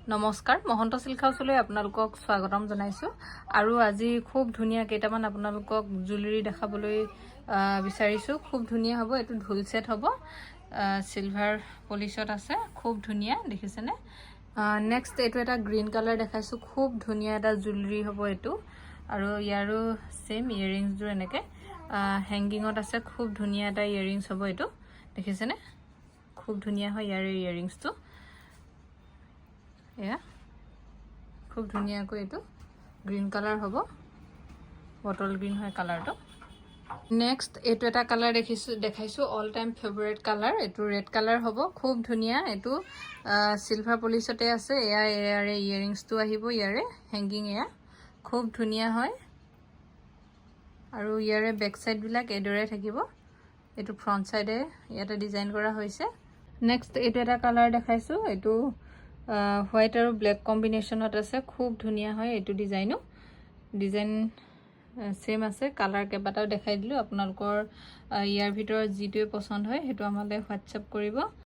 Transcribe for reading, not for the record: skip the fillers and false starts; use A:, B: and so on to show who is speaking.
A: নমস্কাৰ মহন্ত সিল্ক হাউছলৈ আপোনালোকক স্বাগতম জনাইছো আৰু আজি খুব ধুনিয়া কেইটামান আপোনালোকক জুৱেলাৰী দেখাবলৈ বিচাৰিছো খুব ধুনিয়া হ'ব এটো ঢোল সেট হ'ব সিলভাৰ পলিশত আছে খুব ধুনিয়া দেখিছেনে নেক্সট এটো এটা গ্ৰীণ কালাৰ দেখাইছো খুব ধুনিয়া এটা জুৱেলাৰী হ'ব এটো আৰু ইয়াৰো সেম ইয়াৰিংছ জোৰ এনেকে হ্যাঙ্গিংত আছে খুব ধুনিয়া এটা ইয়াৰিংছ হ'ব এটো দেখিছেনে খুব ধুনিয়া হয় ইয়াৰ ইয়াৰিংছটো या खूब धुनिया को एटो ग्रीन कलर होबो बटल ग्रीन है कलर तो नेक्स्ट एटो एटा कलर देखाइसु ऑल टाइम फेवरेट कलर एटो रेड कलर होबो खूब धुनिया एटो सिल्वर पॉलिशते আছে এয়ারে ইয়ারিংস তো আহিব ইয়ারে হ্যাঙ্গিং এয়া खूब ধুনিয়া হয় আৰু ইয়াৰে ব্যাক সাইড বিলাক এদৰে থাকিব এটু ফ্ৰন্ট সাইডে ইয়াতে ডিজাইন কৰা হৈছে নেক্সট এটো এটা কালাৰ দেখাইছো এটু হোয়াইট और ब्लैक कॉम्बिनेशनत আছে খুব ধুনিয়া হয় এটু ডিজাইন সেম আছে কালার কেবাটাও দেখাই দিলো আপোনালোকৰ ইয়াৰ ভিতৰত যিটোৱে পছন্দ হয় হেতু আমালে হোৱাটসঅ্যাপ কৰিব